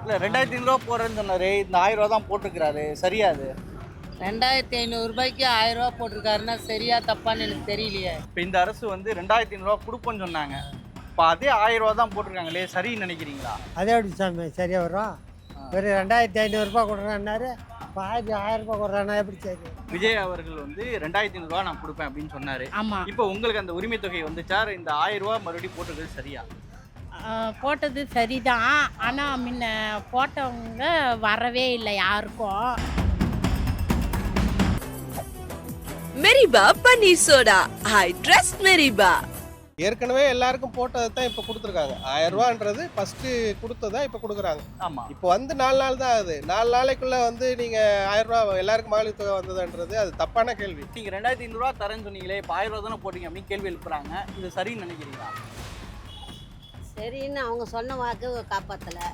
இல்லை 2500 போடுறேன்னு சொன்னார். இந்த 1000 தான் போட்டிருக்கிறாரு. சரியா அது? 2500 ரூபாய்க்கு 1000 ரூபா போட்டிருக்காருன்னா சரியா தப்பான்னு எனக்கு தெரியலையே. இப்போ இந்த அரசு வந்து 2500 கொடுப்போம்னு சொன்னாங்க. இப்போ அதே 1000 தான் போட்டிருக்காங்களே, சரின்னு நினைக்கிறீங்களா? அதே எப்படி சாமி சரியா வரும்? ஒரு 2500 கொடுக்குறான்னாரு, இப்போ 1000 கொடுக்குறானா எப்படி சரி? விஜய் அவர்கள் வந்து 2500 நான் கொடுப்பேன் அப்படின்னு சொன்னாரு. ஆமா. இப்போ உங்களுக்கு அந்த உரிமை தொகை வந்துச்சா? இந்த 1000 மறுபடியும் போட்டிருக்கிறது சரியா? போட்டது சரிதான். ஆனா முன்ன போட்டவங்க வரவே இல்லை யாருக்கும். மெரிபா பன்னீர் சோடா. ஐ ட்ரஸ்ட் மெரிபா. ஏற்கனவே எல்லாருக்கும் போட்டதை தான் இப்போ கொடுத்துருக்காங்க. 1000 ரூபான்றது ஃபஸ்ட்டு கொடுத்ததா இப்போ கொடுக்குறாங்க. ஆமாம். இப்போ வந்து 4 நாள் தான் ஆகுது. 4 நாளைக்குள்ளே வந்து நீங்கள் 1000 ரூபா எல்லாருக்கும் மகளிர் தொகை வந்ததுன்றது அது தப்பான கேள்வி. நீங்கள் 2500 தரேன்னு சொன்னீங்களே, இப்போ 1000 தானே போட்டீங்க அப்படின்னு கேள்வி எழுப்புறாங்க. இது சரின்னு நினைக்கிறீங்களா? சரின்னு அவங்க சொன்ன வாக்கு காப்பாற்றலை,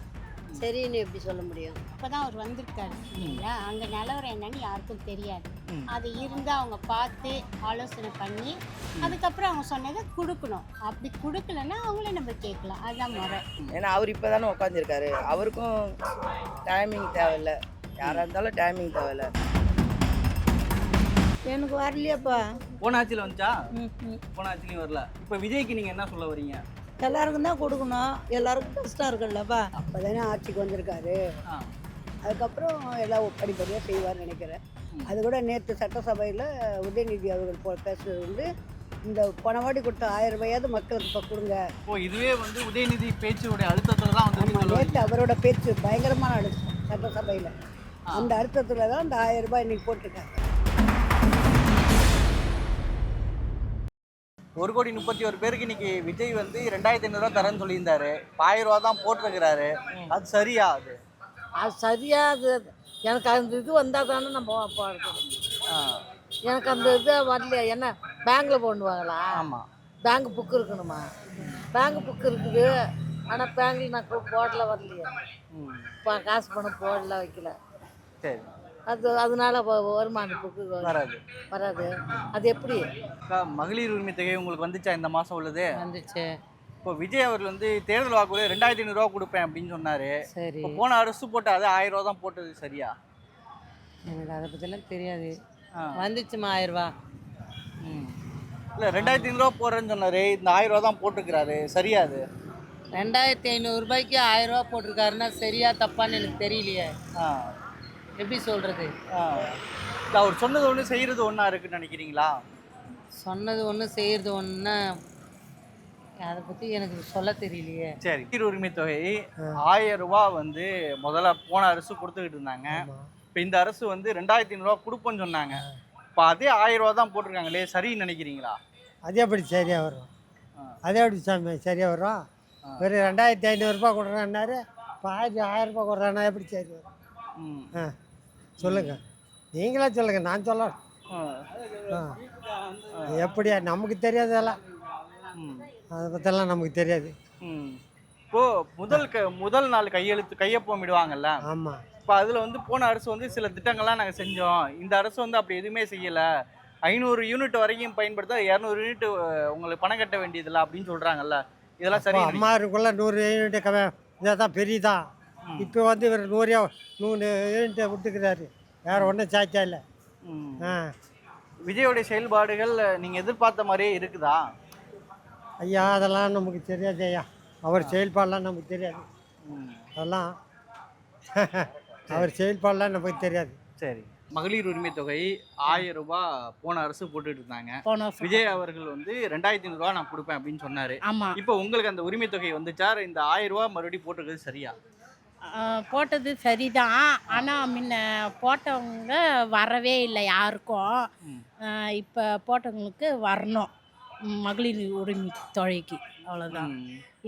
சரின்னு எப்படி சொல்ல முடியும்? இப்போதான் அவர் வந்திருக்காரு இல்லைங்களா, அங்கே நிலவரம் என்னன்னு யாருக்கும் தெரியாது. அது இருந்தால் அவங்க பார்த்து ஆலோசனை பண்ணி அதுக்கப்புறம் அவங்க சொன்னதை கொடுக்கணும். அப்படி கொடுக்கலன்னா அவங்களே நம்ம கேட்கலாம். அதுதான் முறை. ஏன்னா அவர் இப்போ தானே உட்காந்துருக்காரு, அவருக்கும் டைமிங் தேவையில்லை. யாராக இருந்தாலும் டைமிங் தேவையில்லை. எனக்கு வரலையாப்பா. போன ஆட்சியில் வந்துச்சா? போன ஆட்சிலையும் வரல. இப்போ விஜய்க்கு நீங்கள் என்ன சொல்ல வரீங்க? எல்லாருக்கும் தான் கொடுக்கணும், எல்லாருக்கும் கஷ்டம் இருக்குல்லப்பா. அப்போ தானே ஆட்சிக்கு வந்திருக்காரு. அதுக்கப்புறம் எல்லாம் படிப்படியாக செய்வார்னு நினைக்கிறேன். அது கூட நேற்று சட்டசபையில் உதயநிதி அவர்கள் பேசுறது வந்து இந்த பணவாடி கொடுத்த 1000 ரூபாயாவது மக்களுக்கு இப்போ கொடுங்க. ஓ, இதுவே வந்து உதயநிதி பேச்சுடைய அழுத்தத்தில் தான் வந்து நேற்று அவரோட பேச்சு பயங்கரமான அழுத்தம் சட்டசபையில். அந்த அழுத்தத்தில் தான் இந்த 1000 ரூபாய் இன்னைக்கு போட்டிருக்காங்க. 1,31,00,000 பேருக்கு இன்னைக்கு விஜய் வந்து 2500 தரேன்னு சொல்லியிருந்தாரு. 1000 தான் போட்டிருக்கிறாரு. அது சரியா? அது சரியா? அது எனக்கு அந்த இது வந்தால் தானே நம்ம போடுறது. எனக்கு அந்த இது வரலையா? என்ன பேங்க்கில் போடுவாங்களா? ஆமாம். பேங்க் புக்கு இருக்கணுமா? பேங்க் புக்கு இருக்குது, ஆனால் பேங்க்கில் நான் போடல, வரலையே. காசு பணம் போடல, வைக்கல. சரி. அதனால வருமான புக்கு வராது. அது எப்படி? மகளிர் உரிமை தொகை உங்களுக்கு வந்துச்சா இந்த மாதம் உள்ளது? வந்துச்சு. இப்போ விஜய் அவர்கள் வந்து தேர்தல் வாக்குறுதி 2500 கொடுப்பேன் அப்படின்னு சொன்னாரு. சரி. இப்போ போன அரசு போட்டு அது 1000 தான் போட்டது சரியா? எனக்கு அதை பற்றிலாம் தெரியாது. வந்துச்சுமா 1000 ரூபா. இல்லை 2500 போடுறேன்னு சொன்னார். இந்த 1000 தான் போட்டிருக்கிறாரு. சரியா அது? 2500 ரூபாய்க்கு 1000 ரூபா போட்டிருக்காருன்னா சரியா தப்பான்னு எனக்கு தெரியலையே. எப்படி சொல்கிறது? இல்லை அவர் சொன்னது ஒன்று செய்கிறது ஒன்றா இருக்குன்னு நினைக்கிறீங்களா? சொன்னது ஒன்று செய்கிறது ஒன்று, அதை பற்றி எனக்கு சொல்ல தெரியலையே. சரி. மகளிர் உரிமை தொகை 1000 ரூபா வந்து முதல்ல போன அரசு கொடுத்துக்கிட்டு இருந்தாங்க. இப்போ இந்த அரசு வந்து 2500 கொடுப்போன்னு சொன்னாங்க. இப்போ அதே 1000 தான் போட்டிருக்காங்களே, சரின்னு நினைக்கிறீங்களா? அதே எப்படி சரியாக வரும்? அதே எப்படி சாமி சரியாக வரும்? ஒரு 2500 கொடுக்குறான்னாரு, இப்போ 1000 கொடுக்குறானா எப்படி சரி வரும்? சொல்லுங்கள், நீங்களே சொல்லுங்கள், நான் சொல்ல. எப்படியா? நமக்கு தெரியாதெல்லாம், அதை பற்றியெல்லாம் நமக்கு தெரியாது. இப்போ முதல் நாள் கையொப்பமிடுவாங்கல்ல. ஆமாம். இப்போ அதில் வந்து போன அரசு வந்து சில திட்டங்கள்லாம் நாங்கள் செஞ்சோம், இந்த அரசு வந்து அப்படி எதுவுமே செய்யலை, 500 யூனிட் வரைக்கும் பயன்படுத்த 200 யூனிட் உங்களுக்கு பணம் கட்ட வேண்டியதில்லை அப்படின்னு சொல்கிறாங்கல்ல. இதெல்லாம் சரி? அம்மாருக்குள்ள 100 யூனிட் இதான் பெரியதான். இப்போ வந்து இவர் 100 யூனிட்டை விட்டுக்கிறாரு, வேறு ஒன்றும் சாய்ச்சா இல்லை. விஜயோடைய செயல்பாடுகள் நீங்கள் எதிர்பார்த்த மாதிரியே இருக்குதா? ஐயா அதெல்லாம் நமக்கு தெரியாது ஐயா. அவர் செயல்பாடெலாம் நமக்கு தெரியாது. அதெல்லாம் அவர் செயல்பாடெலாம் நமக்கு தெரியாது. சரி. மகளிர் உரிமை தொகை 1000 ரூபாய் போன அரசு போட்டுட்டு இருந்தாங்க. விஜய் அவர்கள் வந்து 2500 நான் கொடுப்பேன் அப்படின்னு சொன்னாரு. இப்போ உங்களுக்கு அந்த உரிமை தொகை வந்துச்சா? இந்த 1000 ரூபாய் மறுபடியும் போட்டிருக்கிறது சரியா? போட்டது சரிதான். ஆனால் முன்ன போட்டவங்க வரவே இல்லை யாருக்கும். இப்போ போட்டவங்களுக்கு வரணும் மகளிர் உரிமை தொகைக்கு, அவ்வளோதான்.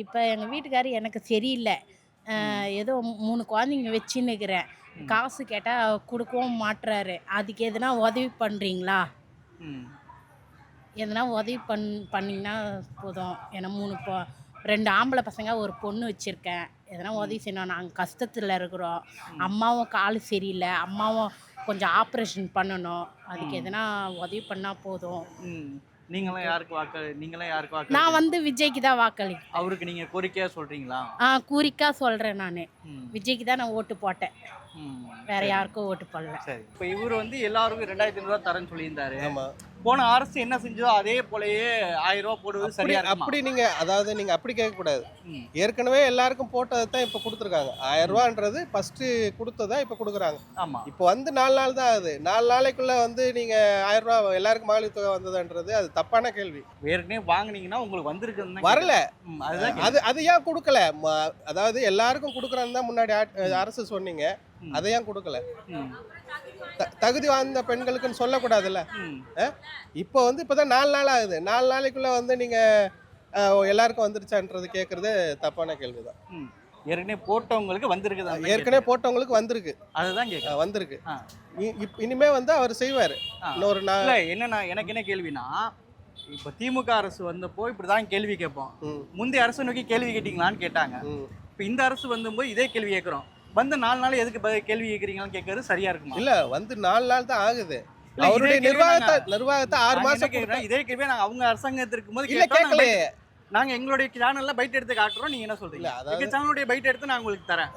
இப்போ எங்கள் வீட்டுக்காரர் எனக்கு சரியில்லை, ஏதோ 3 குழந்தைங்க வச்சுன்னுக்கிறேன், காசு கேட்டால் கொடுக்கவும் மாட்டுறாரு. அதுக்கு எதுனா உதவி பண்ணுறீங்களா? எதுனா உதவி பண்ணிங்கன்னா போதும். ஏன்னா 2 ஆம்பளை பசங்க, ஒரு பொண்ணு வச்சுருக்கேன். எதனா உதவி செய்யணும், நாங்கள் கஷ்டத்தில் இருக்கிறோம். அம்மாவும் கால் சரியில்லை, அம்மாவும் கொஞ்சம் ஆப்ரேஷன் பண்ணணும். அதுக்கு எதனா உதவி பண்ணால் போதும். நீங்களாம் யாருக்கு வாக்கு நான் வந்து விஜய்க்கு தான் வாக்களி அவருக்கு நீங்க கோரிக்கையா சொல்றீங்களா? கூரிக்கா சொல்கிறேன் நான். ம். விஜய்க்கு தான் நான் ஓட்டு போட்டேன், ம். வேற யாருக்கும் ஓட்டு போடல. சரி. இப்போ இவர் வந்து எல்லாருக்கும் 2500 ரூபா தரேன்னு சொல்லியிருந்தாரு. ஆமா. போன அரசு என்ன செஞ்சதோ அதே போலயே 1000 ரூபா போடுவது சரியா இருக்குமா? அப்படி நீங்க அதாவது நீங்க அப்படி கேட்க கூடாது. ம். ஏற்கனவே எல்லாருக்கும் போட்டதை தான் இப்ப கொடுத்துருக்காங்க. 1000 ரூபான்றது ஃபர்ஸ்ட் கொடுத்ததா இப்ப கொடுக்குறாங்க. ஆமா. இப்போ வந்து 4 நாள் தான் ஆகுது. 4 நாளைக்குள்ள வந்து நீங்க 1000 ரூபா எல்லாருக்கும் மகளிர் தொகை வந்ததுன்றது அது தப்பான கேள்வி. ஏற்கனவே வாங்குனீங்கன்னா உங்களுக்கு வந்திருக்குன்னு வரல. அதுதான் அது ஏன் கொடுக்கல? அதாவது எல்லாருக்கும் கொடுக்குறான்னு தான் முன்னாடி அரசு சொன்னீங்க. ம். அதை ஏன் கொடுக்கல? ம். தகுதி வாய்ந்த பெண்களுக்குன்னு சொல்லக்கூடாதுல்ல. ம். இப்போ வந்து இப்போதான் 4 நாள் ஆகுது. 4 நாளைக்குள்ள வந்து நீங்க எல்லாருக்கும் வந்துருச்சான்றது கேட்கறது தப்பான கேள்விதான். ம். ஏற்கனவே போட்டவங்களுக்கு வந்திருக்குதா? ஏற்கனவே போட்டவங்களுக்கு வந்திருக்கு. அதுதான் கேட்க வந்திருக்கு. ஆ. இனிமே வந்து அவர் செய்வாரு. இன்னொரு நாள் இல்ல என்னன்னா எனக்கு என்ன கேள்வினா, இப்போ திமுக அரசு வந்தப்போ இப்படிதான் கேள்வி கேட்போம். முந்தைய அரசு நோக்கி கேள்வி கேட்டீங்களான்னு கேட்டாங்க. இப்போ இந்த அரசு வந்தபோது இதே கேள்வி கேட்குறோம். வந்து 4 நாள் எதுக்கு கேள்வி கேட்குறீங்கன்னு கேட்கறது சரியா இருக்குமா? இல்ல வந்து 4 நாள் தான் ஆகுது. இல்ல, அவருடைய இதே கேள்வி நிர்வாகத்தை 6 மாசம் கேட்குறோம். இதே கேள்வியை நாங்க அவங்க அரசாங்கத்திற்கு இருக்கும்போது இல்ல கேட்கலையே. நாங்க எங்களுடைய சேனல்ல பைட் எடுத்து காட்டுறோம். நீங்க என்ன சொல்றீங்க? இல்ல, அதாவது- எங்க சேனலுடைய பைட் எடுத்து நான் உங்களுக்கு தரேன்.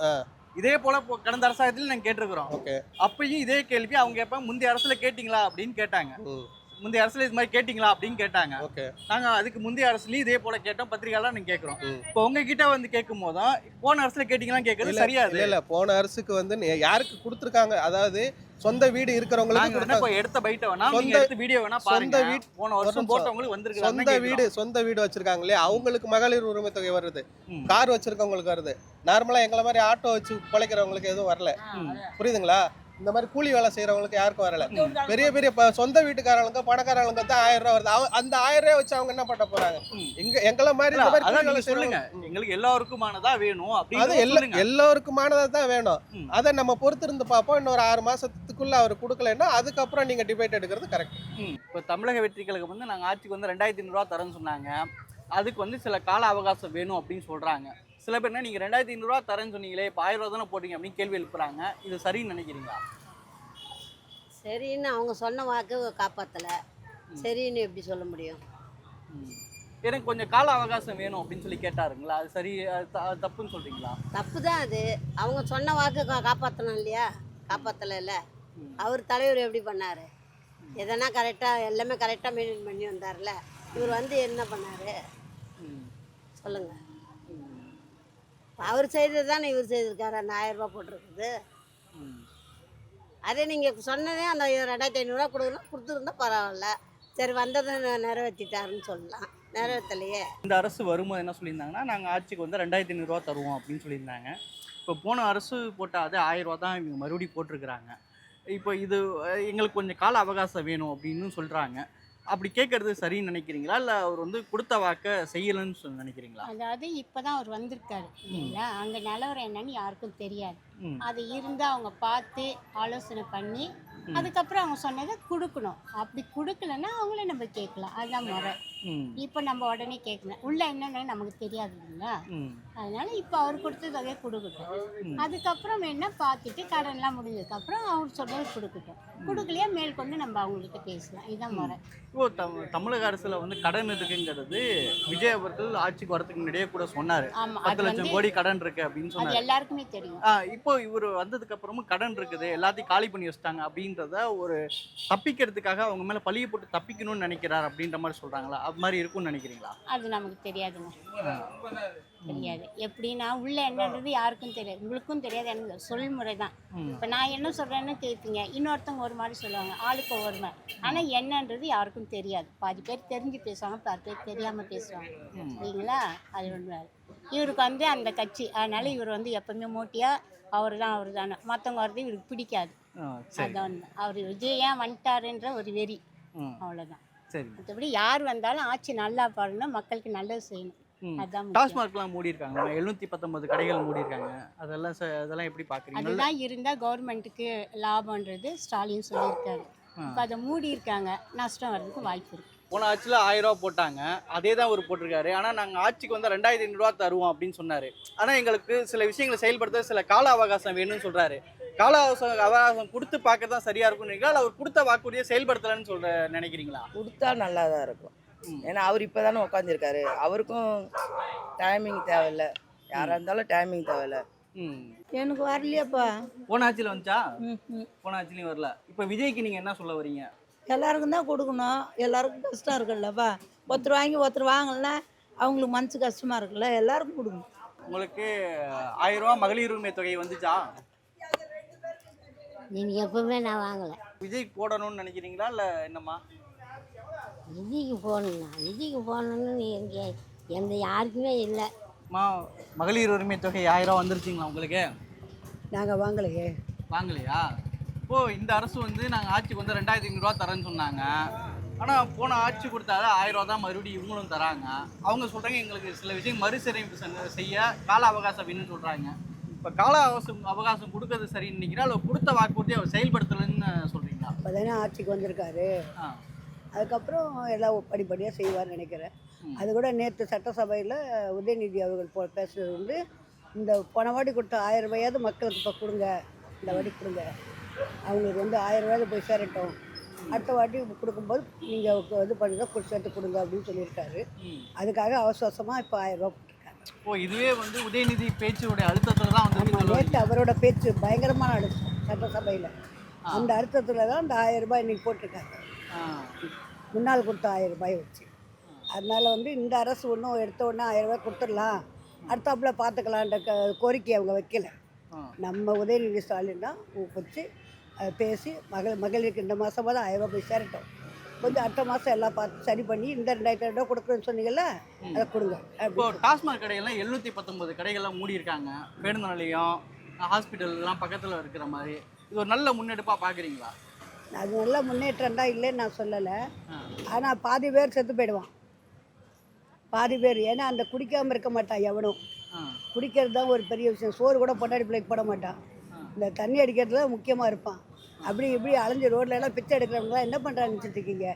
இதே போல கடந்த அரசாங்கத்தில் நாங்க கேட்டிருக்கிறோம். ஓகே. அப்பயும் இதே கேள்வி அவங்க கேட்பாங்க, முந்தைய அரசுல கேட்டீங்களா அப்படின்னு கேட்டாங்க. முந்தைய அரசுல இது மாதிரி கேட்டீங்களா அப்படின்னு கேட்டாங்க. ஓகே. நாங்க அதுக்கு முந்தைய அரசுலயும் இதே போல கேட்டோம், பத்திரிகைலாம் நீங்க கேட்கிறோம். இப்போ உங்ககிட்ட வந்து கேட்கும் போதும் போன அரசுல கேட்டீங்களான்னு கேட்கறது சரியா? இல்ல போன அரசுக்கு வந்து யாருக்கு கொடுத்துருக்காங்க? அதாவது சொந்த வீடு இருக்கிறவங்களுக்கு இப்போ எடுத்த பைட்டை வேணா நீங்க எடுத்த வீடியோ வேணா பாருங்க. போன வருஷம் போட்டவங்களுக்கு வந்திருக்கு. சொந்த வீடு வச்சிருக்காங்க இல்லையா, அவங்களுக்கு மகளிர் உரிமை தொகை வருது. கார் வச்சிருக்கவங்களுக்கு வருது. நார்மலா எங்களை மாதிரி ஆட்டோ வச்சு பிழைக்கிறவங்களுக்கு எதுவும் வரல. புரியுதுங்களா? இந்த மாதிரி கூலி வேலை செய்யறவங்களுக்கு யாருக்கும் வரல. பெரிய பெரிய சொந்த வீட்டுக்காரங்களுக்கு பணக்காரங்களுக்கு தான் 1000 ரூபாய் வருது. அந்த 1000 ரூபாய் வச்சு அவங்க என்ன பண்ண போறாங்க? எங்களை மாதிரி இந்த மாதிரி கூலி வேலை சொல்லுங்க. எங்களுக்கு எல்லாருக்குமானதா வேணும் அது எல்லாருக்குமானதா தான் வேணும். அதை நம்ம பொறுத்திருந்து பார்ப்போம். இன்னொரு 6 மாசத்துக்குள்ள அவர் கொடுக்கலன்னா அதுக்கப்புறம் நீங்க டிபேட் எடுக்கிறது கரெக்ட். இப்போ தமிழக வெற்றி கழகம் வந்து நாங்கள் ஆட்சிக்கு வந்து 2500 ரூபா தரேன்னு சொன்னாங்க. அதுக்கு வந்து சில கால அவகாசம் வேணும் அப்படின்னு சொல்றாங்க. சில பேர் நீங்கள் 2500 ரூபா தரேன்னு சொன்னீங்களே, இப்போ 1000 ரூபா தானே போட்டீங்க அப்படின்னு கேள்வி எழுப்புறாங்க. இது சரின்னு நினைக்கிறீங்களா? சரின்னு அவங்க சொன்ன வாக்கு காப்பாற்றலை, சரின்னு எப்படி சொல்ல முடியும்? எனக்கு கொஞ்சம் கால அவகாசம் வேணும் அப்படின்னு சொல்லி கேட்டாருங்களா? அது சரி, அது தப்புன்னு சொல்றீங்களா? தப்பு தான் அது. அவங்க சொன்ன வாக்கு காப்பாற்றணும் இல்லையா? காப்பாற்றலை இல்லை. அவர் தலைவர் எப்படி பண்ணார்? எதனா கரெக்டாக எல்லாமே கரெக்டாக மெயின்டைன் பண்ணி வந்தார்ல. இவர் வந்து என்ன பண்ணார் சொல்லுங்கள்? அவர் செய்தது தானே இவர் செய்திருக்காரு. அந்த 1000 ரூபா போட்டிருக்குது. அதே நீங்கள் சொன்னதே அந்த 2500 ரூபா கொடுத்துருந்தா பரவாயில்ல. சரி, வந்ததை நிறைவேற்றிட்டாருன்னு சொல்லலாம். நிறைவேற்றலையே. இந்த அரசு வரும்போது என்ன சொல்லியிருந்தாங்கன்னா, நாங்கள் ஆட்சிக்கு வந்து 2500 ரூபா தருவோம் அப்படின்னு சொல்லியிருந்தாங்க. இப்போ போன அரசு போட்ட அதே 1000 ரூபா தான் இவங்க மறுபடியும் போட்டிருக்கிறாங்க. இப்போ இது எங்களுக்கு கொஞ்சம் கால அவகாசம் வேணும் அப்படின்னு சொல்கிறாங்க. அப்படி கேட்கறது சரின்னு நினைக்கிறீங்களா, இல்லை அவர் வந்து கொடுத்த வாக்க செய்யலன்னு சொல்லி நினைக்கிறீங்களா? அதாவது இப்போதான் அவர் வந்திருக்காரு இல்லைங்களா? அங்கே நிலவரம் என்னன்னு யாருக்கும் தெரியாது. அது இருந்தால் அவங்க பார்த்து ஆலோசனை பண்ணி அதுக்கப்புறம் அவங்க சொன்னதை கொடுக்கணும். அப்படி கொடுக்கலன்னா அவங்கள நம்ம கேட்கலாம். அதுதான் முறை. இப்போ நம்ம உடனே கேட்கலாம். உள்ள என்னன்னு நமக்கு தெரியாது இல்லைங்களா? அதனால இப்போ அவர் கொடுத்ததை கொடுக்கட்டும். அதுக்கப்புறம் வேணா பார்த்துட்டு கடன்லாம் முடிஞ்சதுக்கப்புறம் அவர் சொன்னதை கொடுக்கட்டும். கொடுக்கலையா மேற்கொண்டு நம்ம அவங்கள்ட்ட பேசலாம். இதுதான் முறை. இப்போ தமிழக அரசுல வந்து கடன் இருக்குங்கிறது விஜய் அவர்கள் ஆட்சிக்கு வரதுக்கு முன்னாடியே கூட சொன்னாரு. 10 லட்சம் கோடி கடன் இருக்கு அப்படின்னு அது சொன்னாரு. எல்லாருக்குமே தெரியும். இப்போ இவர் வந்ததுக்கு அப்புறமும் கடன் இருக்குது, எல்லாத்தையும் காலி பண்ணி வச்சிட்டாங்க அப்படின்றத ஒரு தப்பிக்கிறதுக்காக அவங்க மேல பழிய போட்டு தப்பிக்கணும்னு நினைக்கிறார் அப்படின்ற மாதிரி சொல்றாங்களா? அது மாதிரி இருக்கும்னு நினைக்கிறீங்களா? அது நமக்கு தெரியாதுங்க. தெரியாது. எப்படின்னா உள்ள என்னன்றது யாருக்கும் தெரியாது. உங்களுக்கும் தெரியாது. எனக்கு சொல்முறை தான். இப்போ நான் என்ன சொல்கிறேன்னு கேட்பீங்க, இன்னொருத்தவங்க ஒரு மாதிரி சொல்லுவாங்க, ஆளுக்கு ஒரு மாதிரி. ஆனால் என்னன்றது யாருக்கும் தெரியாது. பாதி பேர் தெரிஞ்சு பேசுவாங்க, பாதி பேர் தெரியாமல் பேசுவாங்க. சரிங்களா? அது ஒன்று. இவருக்கு வந்து அந்த கட்சி, அதனால இவர் வந்து எப்பவுமே மோட்டியாக அவர் தானே. மற்றவங்க வரது இவருக்கு பிடிக்காது. அதான் ஒன்று. அவர் விஜய் ஏன் வந்துட்டாருன்ற ஒரு வெறி, அவ்வளோதான். சரி. மற்றபடி யார் வந்தாலும் ஆட்சி நல்லா பாருங்கள், மக்களுக்கு நல்லது செய்யணும். டாஸ்மார்க்லாம் மூடி இருக்காங்க, 719 கடைகள் மூடி இருக்காங்க. அதெல்லாம் எப்படி பாக்குறீங்க? அதுதான் இருந்தால் கவர்மெண்ட்டுக்கு லாபம்ன்றது ஸ்டாலின் சொல்லியிருக்காரு. இப்போ அதை மூடி இருக்காங்க, நஷ்டம் வர்றதுக்கு வாய்ப்பு இருக்கு. போன ஆட்சியில் 1000 ரூபா போட்டாங்க, அதே தான் அவர் போட்டிருக்காரு. ஆனால் நாங்கள் ஆட்சிக்கு வந்தால் 2500 ரூபா தருவோம் அப்படின்னு சொன்னார். ஆனால் எங்களுக்கு சில விஷயங்களை செயல்படுத்த சில கால அவகாசம் வேணும்னு சொல்கிறாரு. கால அவகாசம் கொடுத்து பார்க்க தான் சரியாக இருக்கும்னு நினைக்கிறீங்களா, இல்லை அவர் கொடுத்த வாக்குறுதியை செயல்படுத்தலைன்னு நினைக்கிறீங்களா? கொடுத்தா நல்லா தான் இருக்கும். ஏன்னா அவர் இப்போ தானே உட்காந்துருக்காரு, அவருக்கும் டைமிங் தேவையில்லை. யாராக இருந்தாலும் டைமிங் தேவையில்லை. எனக்கு வரலையாப்பா. போன ஆட்சியில் வந்துச்சா? போன ஆட்சிலையும் வரல. இப்போ விஜய்க்கு நீங்கள் என்ன சொல்ல வரீங்க? எல்லாருக்கும் தான் கொடுக்கணும். எல்லாருக்கும் கஷ்டம் இருக்குல்லப்பா. ஒருத்தர் வாங்கி ஒருத்தர் வாங்கலைன்னா அவங்களுக்கு மனசு கஷ்டமாக இருக்குல்ல. எல்லாருக்கும் கொடுக்கணும். உங்களுக்கு 1000 ரூபா மகளிர் உரிமை தொகை வந்துச்சா? எனக்கு எப்பவுமே நான் வாங்கலை. விஜய் போடணும்னு நினைக்கிறீங்களா, இல்லை என்னம்மா? விஜய்க்கு போகணுன்னு எந்த யாருக்குமே இல்லை. அம்மா, மகளிர் உரிமை தொகை 1000 ரூபா வந்துருச்சுங்களா உங்களுக்கு? நாங்கள் வாங்கலையே. வாங்கலையா? இப்போ இந்த அரசு வந்து நாங்கள் ஆட்சிக்கு வந்து 2500 ரூபா தரேன்னு சொன்னாங்க. ஆனால் போன ஆட்சி கொடுத்தாத 1000 ரூபா தான் மறுபடியும் இவங்களும் தராங்க. அவங்க சொல்கிறாங்க எங்களுக்கு சில விஷயம் மறுசீரமைப்பு செய்ய கால அவகாசம் வேணும்னு சொல்கிறாங்க. இப்போ கால அவகாசம் கொடுக்கறது சரின்னு நினைக்கிறா, இல்லை கொடுத்த வாக்குறுதியை அவர் செயல்படுத்தலைன்னு சொல்கிறீங்களா? இப்போ தானே ஆட்சிக்கு வந்திருக்காரு. அதுக்கப்புறம் எல்லாம் படிப்படியாக செய்வார்னு நினைக்கிறேன். அது கூட நேற்று சட்டசபையில் உதயநிதி அவர்கள் பேசுகிறது வந்து, இந்த போன வாட்டி கொடுத்த 1000 ரூபாயாவது மக்களுக்கு இப்போ கொடுங்க, இந்த வாட்டி கொடுங்க, அவங்களுக்கு வந்து 1000 ரூபாய் போய் சேரட்டும், அடுத்த வாட்டி கொடுக்கும்போது நீங்கள் இது பண்ணுங்க சேர்த்து கொடுங்க அப்படின்னு சொல்லியிருக்காரு. அதுக்காக அவசரமாக இப்போ 1000 ரூபா போட்டிருக்காரு. ஓ, இதுவே வந்து உதயநிதி பேச்சுடைய அழுத்தத்தில் தான் வந்து நேற்று அவரோட பேச்சு பயங்கரமான அழுத்தம் சட்டசபையில். அந்த அழுத்தத்தில் தான் இந்த 1000 ரூபாய் இன்னைக்கு போட்டிருக்காரு. முன்னால் கொடுத்த 1000 ரூபாய் வச்சு. அதனால் வந்து இந்த அரசு ஒன்றும் எடுத்த உடனே 1000 ரூபாய் கொடுத்துடலாம், அடுத்தாப்புல பார்த்துக்கலான்ற கோரிக்கை அவங்க வைக்கல. நம்ம உதயநிதி ஸ்டாலின் தான் வச்சு பேசி மகளிருக்கு இந்த மாதமாக தான் 1000 ரூபாய் போய் சேரட்டும், கொஞ்சம் அடுத்த மாதம் எல்லாம் பார்த்து சரி பண்ணி இந்த 2000 ரூபா கொடுக்குறேன்னு சொன்னீங்கல்ல, அதை கொடுங்க. இப்போ டாஸ்மாக் கடைகள்லாம் 719 கடைகள்லாம் மூடி இருக்காங்க. பேருந்து நிலையம், ஹாஸ்பிட்டல்லாம் பக்கத்தில் இருக்கிற மாதிரி. இது ஒரு நல்ல முன்னெடுப்பாக பார்க்குறீங்களா? அது நல்ல முன்னேற்றம் தான், இல்லைன்னு நான் சொல்லலை. ஆனால் பாதி பேர் செத்து போயிடுவான், பாதி பேர். ஏன்னா அந்த குடிக்காமல் இருக்க மாட்டான் எவனும். குடிக்கிறது தான் ஒரு பெரிய விஷயம். சோறு கூட பொண்டாடி பிள்ளைக்கு போட மாட்டான். இந்த தண்ணி அடிக்கிறதுல முக்கியமாக இருப்பான். அப்படி இப்படி அலைஞ்சு ரோட்ல எல்லாம் பிச்சை எடுக்கிறவங்களாம் என்ன பண்ணுறாங்கன்னு வச்சுருக்கீங்க?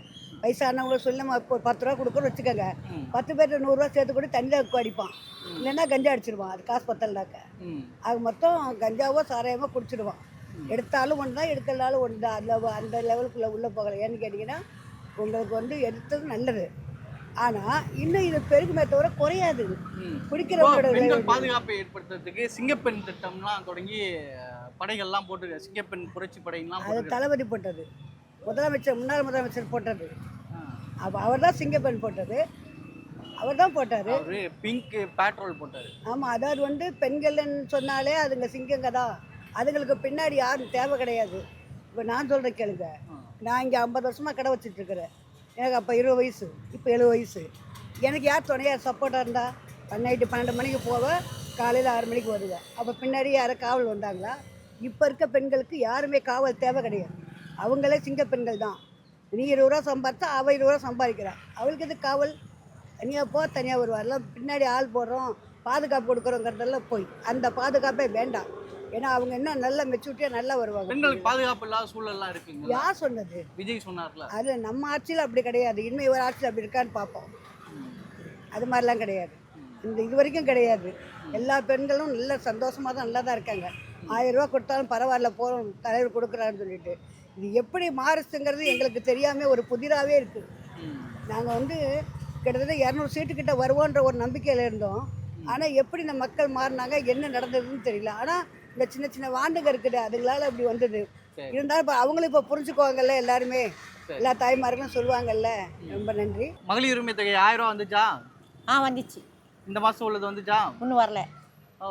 வயசானவங்கள சொல்லி நம்ம இப்போ 10 ரூபா கொடுக்குறோன்னு வச்சுக்கோங்க, 10 பேர்கிட்ட 100 ரூபா சேர்த்து கூட தண்ணியில் அடிப்பான், இல்லைன்னா கஞ்சா அடிச்சிடுவான். அது காசு பத்தலனாக்க அது மொத்தம் கஞ்சாவோ சாராயமோ குடிச்சிடுவான். எடுத்தாலும் ஒன்று தான், எடுக்கலாலும் ஒன்று தான். அந்த லெவலுக்குள்ளே உள்ளே போகலை. ஏன்னு கேட்டிங்கன்னா, உங்களுக்கு வந்து எடுத்தது நல்லது, ஆனால் இன்னும் இது பெருகுமே தவிர குறையாது. குடிக்கிறவங்களோட பாதுகாப்பை ஏற்படுத்துறதுக்கு சிங்கப்பெண் திட்டம்லாம் தொடங்கி படைகள்லாம் போட்டு, சிங்கப்பெண் புரட்சி படைகள்லாம் அது தளபதி போட்டது, முதலமைச்சர் முன்னாள் முதலமைச்சர் போட்டது. அப்போ அவர் தான் சிங்கப்பெண் போட்டது, அவர் தான் போட்டார். பிங்க் பேட்ரோல் போட்டார். ஆமாம், அதாவது வந்து பெண்கள்னு சொன்னாலே அதுங்க சிங்கங்க தான். அதுங்களுக்கு பின்னாடி யாரும் தேவை கிடையாது. இப்போ நான் சொல்கிறேன் கேளுங்க, நான் இங்கே 50 வருஷமாக கடை வச்சுட்ருக்கிறேன். எனக்கு அப்போ 20 வயசு, இப்போ 70 வயசு. எனக்கு யார் துணையார் சப்போர்ட்டாக இருந்தால்? நைட்டு 12 மணிக்கு போவேன், காலையில் 6 மணிக்கு வருவேன். அப்போ பின்னாடி யாரும் காவல் வந்தாங்களா? இப்போ இருக்க பெண்களுக்கு யாருமே காவல் தேவை கிடையாது. அவங்களே சிங்க பெண்கள் தான். நீ 20 ரூபா சம்பாதிச்சா அவள் 20 ரூபா சம்பாதிக்கிறான், அவளுக்கு எது காவல்? தனியாக போ, தனியாக வருவார்லாம். பின்னாடி ஆள் போடுறோம், பாதுகாப்பு கொடுக்குறோங்கிறதெல்லாம் போய் அந்த பாதுகாப்பே வேண்டாம். ஏன்னா அவங்க என்ன நல்ல மெச்சூரிட்டியாக நல்லா வருவாங்க. பெண்களுக்கு பாதுகாப்பு இல்லாத சூழல்லாம் இருக்குங்க. யார் சொன்னது? விஜய் சொன்னார்ல. அது நம்ம ஆட்சியில் அப்படி கிடையாது. இனிமேல் ஒரு ஆட்சியில் அப்படி இருக்கான்னு பார்ப்போம். அது மாதிரிலாம் கிடையாது, இது வரைக்கும் கிடையாது. எல்லா பெண்களும் நல்ல சந்தோஷமாக தான் நல்லா தான் இருக்காங்க. 1000 ரூபா கொடுத்தாலும் பரவாயில்ல, போகிறோம் தலைவர் கொடுக்குறான்னு சொல்லிட்டு. இது எப்படி மாறுச்சுங்கிறது எங்களுக்கு தெரியாமல் ஒரு புதிராகவே இருக்குது. நாங்கள் வந்து கிட்டத்தட்ட 200 சீட்டுக்கிட்ட வருவோன்ற ஒரு நம்பிக்கையில் இருந்தோம். ஆனால் எப்படி இந்த மக்கள் மாறினாங்க, என்ன நடந்ததுன்னு தெரியல. ஆனால் இந்த சின்ன சின்ன வாண்டுங்க இருக்குது, அதுங்களால அப்படி வந்தது. இருந்தாலும் இப்போ அவங்களும் இப்போ புரிஞ்சுக்குவாங்கல்ல, எல்லாருமே எல்லா தாய்மார்களும் சொல்லுவாங்கல்ல. ரொம்ப நன்றி. மகளிர் உரிமை தொகை 1000 ரூபா வந்துச்சா? வந்துச்சு. இந்த மாதம் உள்ளது வந்துச்சா? ஒன்றும் வரல. ஓ,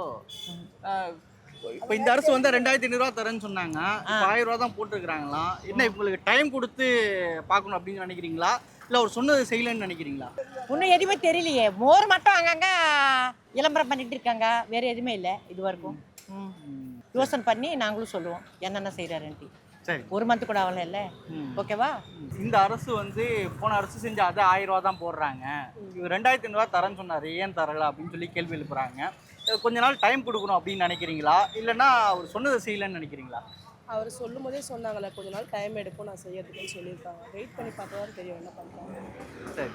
இப்போ இந்த அரசு வந்து 2500 ரூபா தரேன்னு சொன்னாங்க, 1000 ரூபா தான் போட்டுருக்குறாங்களாம். என்ன உங்களுக்கு டைம் கொடுத்து பார்க்கணும் அப்படின்னு நினைக்கிறீங்களா, இல்லை அவர் சொன்னது செய்யலன்னு நினைக்கிறீங்களா? இன்னும் எதுவுமே தெரியலையே. மோர் மட்டும் அங்கங்கே விளம்பரம் பண்ணிட்டு இருக்காங்க, வேற எதுவுமே இல்லை இது வரைக்கும். யோசனை பண்ணி நாங்களும் சொல்லுவோம் என்னென்ன செய்கிறாருன்ட்டு. சரி, 1 மந்த் கூட ஆகல இல்லை. ஓகேவா? இந்த அரசு வந்து போன அரசு செஞ்ச அதை 1000 ரூபா தான் போடுறாங்க, இவர் 2500 ரூபா தரேன்னு சொன்னார், ஏன் தரல அப்படின்னு சொல்லி கேள்வி எழுப்புறாங்க. கொஞ்ச நாள் டைம் கொடுக்கணும் அப்படின்னு நினைக்கிறீங்களா, இல்லைன்னா அவர் சொன்னதை செய்யலன்னு நினைக்கிறீங்களா? அவர் சொல்லும் போதே சொன்னாங்கல்ல கொஞ்ச நாள் டைம் எடுக்கும் நான் செய்யறதுக்குன்னு சொல்லியிருக்காங்க. வெயிட் பண்ணி பார்த்தா தான் தெரியும் என்ன பண்ணுறாங்க. சரி.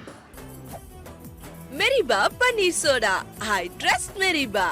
மெரிபா பன்னீர் சோடா. I trust மெரிபா.